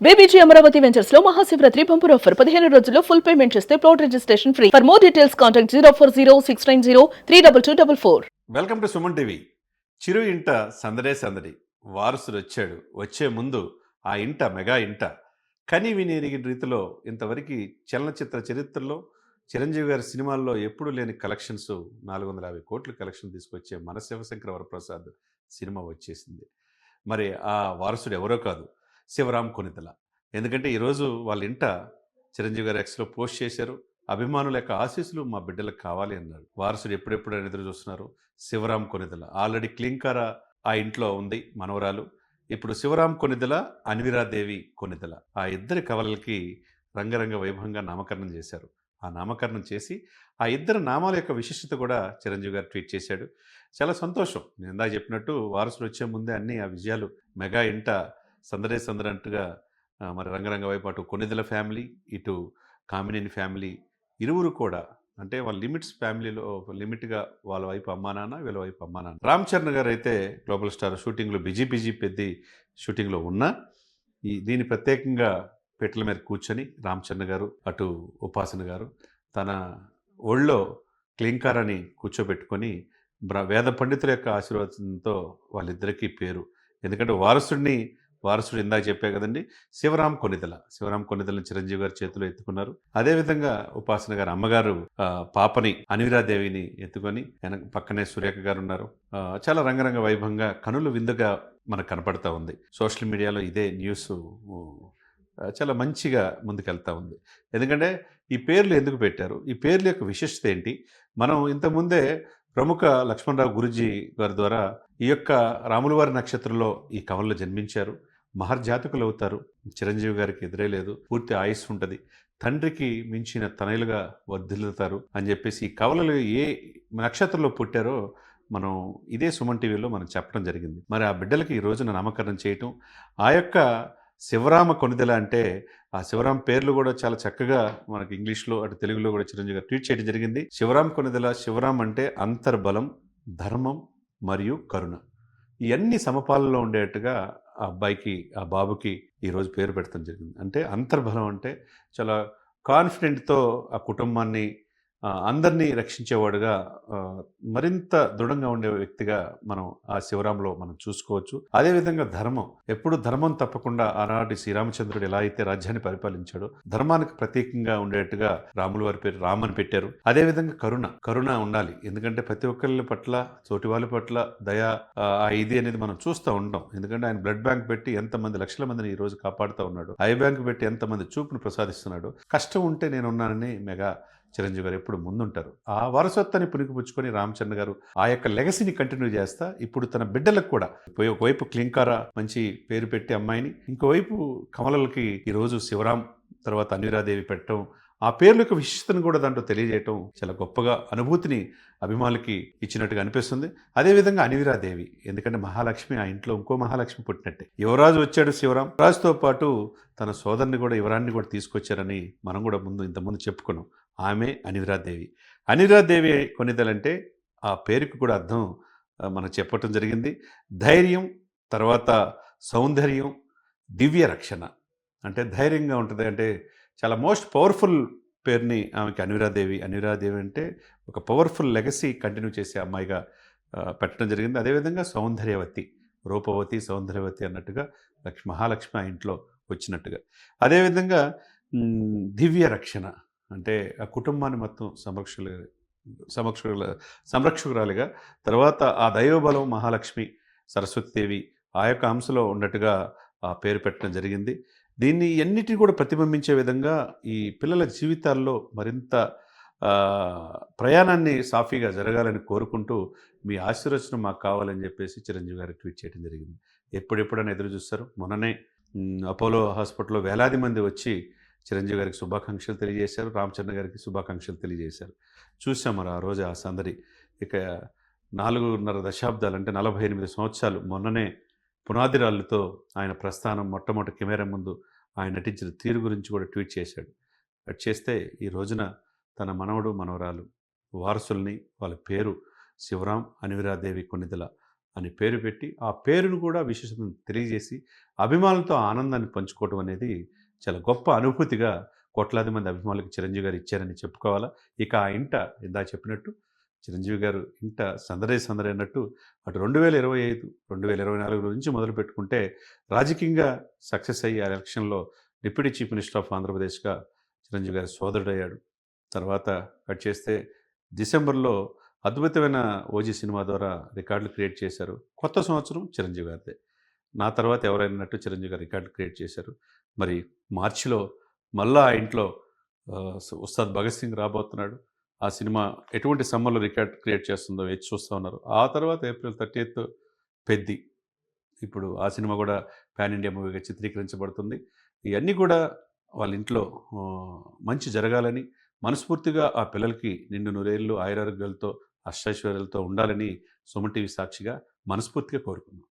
BBG Amaravati ventures లో Mahashivratri bumper offer 15 రోజుల్లో full payment చేస్తే plot registration free. For more details contact 04069032244. Welcome to Suman TV. Chiru ఇంట సందడే సందడి, వారసుడు వచ్చాడు. వచ్చే ముందు ఆ ఇంట మెగా ఇంట కని విని ఎరిగిన రీతిలో ఇంతవరకు చలనచిత్ర చరిత్రలో చిరంజీవి గారి సినిమాల్లో ఎప్పుడూ లేని కలెక్షన్స్ 450 కోట్లు కలెక్షన్ తీసుకొచ్చే మన శివశంకర వరప్రసాద్ సినిమా వచ్చేసింది. మరి ఆ వారసుడు ఎవరో కాదు, శివరాం కొనితల. ఎందుకంటే ఈరోజు వాళ్ళ ఇంట చిరంజీవి గారు ఎక్స్లో పోస్ట్ చేశారు. అభిమానుల యొక్క ఆశీస్సులు మా బిడ్డలకు కావాలి అన్నారు. వారసుడు ఎప్పుడెప్పుడు అని ఎదురు చూస్తున్నారు. శివరాం కొనిదల ఆల్రెడీ క్లింకార ఆ ఇంట్లో ఉంది, మనవరాలు. ఇప్పుడు శివరాం కొనిదల, అన్విరాదేవి కొనిదల, ఆ ఇద్దరి కవలలకి రంగరంగ వైభవంగా నామకరణం చేశారు. ఆ నామకరణం చేసి ఆ ఇద్దరు నామాల యొక్క విశిష్టత కూడా చిరంజీవి గారు ట్వీట్ చేశాడు. చాలా సంతోషం. నేను ఇందాక చెప్పినట్టు వారసుడు వచ్చే ముందే అన్ని ఆ విజయాలు మెగా ఇంట సందడే సందడంటుగా మరి రంగరంగ వైపు అటు కొనిదెల ఫ్యామిలీ, ఇటు కామినేని ఫ్యామిలీ ఇరువురు కూడా అంటే వాళ్ళ లిమిట్స్ ఫ్యామిలీలో లిమిట్గా వాళ్ళ వైపు అమ్మా నాన్న, వీళ్ళ వైపు అమ్మా నాన్న. రామ్ చరణ్ గారు అయితే గ్లోబల్ స్టార్ షూటింగ్లో బిజీ పెద్ద షూటింగ్లో ఉన్నా దీన్ని ప్రత్యేకంగా పెట్టెల మీద కూర్చొని రామ్ చరణ్ గారు, అటు ఉపాసన గారు తన ఒళ్ళో క్లింకారాన్ని కూర్చోబెట్టుకొని వేద పండితుల యొక్క ఆశీర్వాదంతో వాళ్ళిద్దరికీ పేరు. ఎందుకంటే వారసుడు ఇందాక చెప్పే కదండి, శివరాం కొనిదెల చిరంజీవి గారి చేతిలో ఎత్తుకున్నారు. అదేవిధంగా ఉపాసన గారు అమ్మగారు పాపని అన్విరాదేవిని ఎత్తుకొని పక్కనే సురేఖ గారు ఉన్నారు. చాలా రంగరంగ వైభవంగా కనులు విందుగా మనకు కనపడతా ఉంది. సోషల్ మీడియాలో ఇదే న్యూస్ చాలా మంచిగా ముందుకెళ్తా ఉంది. ఎందుకంటే ఈ పేర్లు ఎందుకు పెట్టారు, ఈ పేర్ల యొక్క విశిష్టత ఏంటి, మనం ఇంతకుముందే ప్రముఖ లక్ష్మణరావు గురూజీ గారి ద్వారా ఈ యొక్క రాములవారి నక్షత్రంలో ఈ కవల్లో జన్మించారు, మహర్జాతకులు అవుతారు, చిరంజీవి గారికి ఎదురే లేదు, పూర్తి ఆయుష్ ఉంటుంది, తండ్రికి మించిన తనయులుగా వర్ధిల్లుతారు అని చెప్పేసి ఈ కవలలు ఏ నక్షత్రంలో పుట్టారో మనం ఇదే సుమన్ టీవీలో మనం చెప్పడం జరిగింది. మరి ఆ బిడ్డలకి ఈ రోజున నామకరణం చేయటం, ఆ యొక్క శివరామ కొనిదెల అంటే ఆ శివరాం పేర్లు కూడా చాలా చక్కగా మనకి ఇంగ్లీష్లో అటు తెలుగులో కూడా చిరంజీవి గారు ట్వీట్ చేయడం జరిగింది. శివరాం కొనిదెల, శివరాం అంటే అంతర్బలం, ధర్మం మరియు కరుణ, ఇవన్నీ సమపాలలో ఉండేట్టుగా ఆ అబ్బాయికి, ఆ బాబుకి ఈరోజు పేరు పెట్టడం జరిగింది. అంటే అంతర్బలం అంటే చాలా కాన్ఫిడెంట్తో ఆ కుటుంబాన్ని అందరినీ రక్షించేవాడుగా మరింత దృఢంగా ఉండే వ్యక్తిగా మనం ఆ శివరాంలో మనం చూసుకోవచ్చు. అదేవిధంగా ధర్మం, ఎప్పుడు ధర్మం తప్పకుండా ఆనాటి శ్రీరామచంద్రుడు ఎలా అయితే రాజ్యాన్ని పరిపాలించాడో ధర్మానికి ప్రత్యేకంగా ఉండేట్టుగా రాముల వారి పేరు రామ్ అని పెట్టారు. అదేవిధంగా కరుణ ఉండాలి. ఎందుకంటే ప్రతి ఒక్కరి పట్ల, తోటి వాళ్ళ పట్ల దయ ఇది అనేది మనం చూస్తూ ఉంటాం. ఎందుకంటే ఆయన బ్లడ్ బ్యాంక్ పెట్టి ఎంతమంది లక్షల మందిని ఈ రోజు కాపాడుతూ ఉన్నాడు, ఐ బ్యాంక్ పెట్టి ఎంతమంది చూపును ప్రసాదిస్తున్నాడు. కష్టం ఉంటే నేనున్నానని మెగా చిరంజీవి గారు ఎప్పుడు ముందుంటారు. ఆ వారసత్వాన్ని పుణికిపుచ్చుకొని రామ్ చరణ్ గారు ఆ యొక్క లెగసీని కంటిన్యూ చేస్తా ఇప్పుడు తన బిడ్డలకు కూడా ఒకవైపు క్లింకార మంచి పేరు పెట్టి అమ్మాయిని, ఇంకోవైపు కమలలకి ఈరోజు శివరాం తర్వాత అన్విరాదేవి పెట్టడం, ఆ పేర్ల యొక్క విశిష్టతను కూడా దాంట్లో తెలియజేయటం చాలా గొప్పగా అనుభూతిని అభిమానులకి ఇచ్చినట్టుగా అనిపిస్తుంది. అదేవిధంగా అన్విరాదేవి, ఎందుకంటే మహాలక్ష్మి, ఆ ఇంట్లో ఇంకో మహాలక్ష్మి పుట్టినట్టే. యువరాజు వచ్చాడు శివరాం, రాజుతో పాటు తన సోదరుని కూడా, యువరాన్ని కూడా తీసుకొచ్చారని మనం కూడా ఇంతకుముందు చెప్పుకున్నాం. ఆమె అన్విరాదేవి కొనిదెలంటే ఆ పేరుకు కూడా అర్థం మనం చెప్పటం జరిగింది. ధైర్యం, తర్వాత సౌందర్యం, దివ్య రక్షణ, అంటే ధైర్యంగా ఉంటుంది. అంటే చాలా మోస్ట్ పవర్ఫుల్ పేరుని ఆమెకి అన్విరాదేవి అంటే ఒక పవర్ఫుల్ లెగసీ కంటిన్యూ చేసే అమ్మాయిగా పెట్టడం జరిగింది. అదేవిధంగా సౌందర్యవతి, రూపవతి, సౌందర్యవతి అన్నట్టుగా మహాలక్ష్మి ఆ ఇంట్లో వచ్చినట్టుగా. అదేవిధంగా దివ్య రక్షణ అంటే ఆ కుటుంబాన్ని మొత్తం సంరక్షకురాలిగా, తర్వాత ఆ దైవబలం మహాలక్ష్మి సరస్వతీదేవి ఆ యొక్క అంశలో ఉన్నట్టుగా ఆ పేరు పెట్టడం జరిగింది. దీన్ని ఎన్నిటిని కూడా ప్రతిబింబించే విధంగా ఈ పిల్లల జీవితాల్లో మరింత ప్రయాణాన్ని సాఫీగా జరగాలని కోరుకుంటూ మీ ఆశీర్వచనం మాకు కావాలని చెప్పేసి చిరంజీవి గారు ట్వీట్ చేయడం జరిగింది. ఎప్పుడెప్పుడని ఎదురు చూస్తారు. మొన్ననే అపోలో హాస్పిటల్లో వేలాది మంది వచ్చి చిరంజీవి గారికి శుభాకాంక్షలు తెలియజేశారు, రామ్ చరణ్ గారికి శుభాకాంక్షలు తెలియజేశారు. చూసాం మరి ఆ రోజు ఆ సందడి. ఇక 4.5 దశాబ్దాలు అంటే 48 సంవత్సరాలు మొన్ననే పునాదిరాళ్ళతో ఆయన ప్రస్థానం, మొట్టమొదటి కెమెరా ముందు ఆయన నటించిన తీరు గురించి కూడా ట్వీట్ చేశాడు. అటు చేస్తే ఈ రోజున తన మనవడు, మనవరాలు, వారసుల్ని, వాళ్ళ పేరు శివరాం, అన్విరాదేవి కొనిదెల అని పేరు పెట్టి, ఆ పేరును కూడా విశేషతను తెలియజేసి, అభిమానులతో ఆనందాన్ని పంచుకోవటం అనేది చాలా గొప్ప అనుభూతిగా కోట్లాది మంది అభిమానులకు చిరంజీవి గారు ఇచ్చారని చెప్పుకోవాలా. ఇక ఆ ఇంట ఇందాక చెప్పినట్టు చిరంజీవి గారు ఇంట సందడే సందడి అన్నట్టు అటు 2025, 2024 నుంచి మొదలుపెట్టుకుంటే రాజకీయంగా సక్సెస్ అయ్యి ఆ ఎలక్షన్‌లో డిప్యూటీ చీఫ్ మినిస్టర్ ఆఫ్ ఆంధ్రప్రదేశ్‌గా చిరంజీవి గారి సోదరుడయ్యాడు. తర్వాత కట్ చేస్తే డిసెంబర్‌లో అద్భుతమైన 'ఓజీ' సినిమా ద్వారా రికార్డులు క్రియేట్ చేశారు. కొత్త సంవత్సరం చిరంజీవి గారిదే. నా తర్వాత ఎవరైనట్టు చిరంజీవి గారు రికార్డులు క్రియేట్ చేశారు. మరి మార్చిలో మళ్ళా ఆ ఇంట్లో ఉస్తాద్ భగత్ సింగ్ రాబోతున్నాడు. ఆ సినిమా ఎటువంటి సమ్మర్‌లో రికార్డ్ క్రియేట్ చేస్తుందో వేచి చూస్తా ఉన్నారు. ఆ తర్వాత ఏప్రిల్ 30థ్ 'పెద్ది'. ఇప్పుడు ఆ సినిమా కూడా పాన్ ఇండియా మూవీగా చిత్రీకరించబడుతుంది. ఇయన్నీ కూడా వాళ్ళ ఇంట్లో మంచి జరగాలని, మనస్ఫూర్తిగా ఆ పిల్లలకి నిండు నూరేళ్లు ఆయురారోగ్యాలతో, అష్టైశ్వర్యాలతో ఉండాలని సుమన్ టీవీ సాక్షిగా మనస్ఫూర్తిగా కోరుకున్నాం.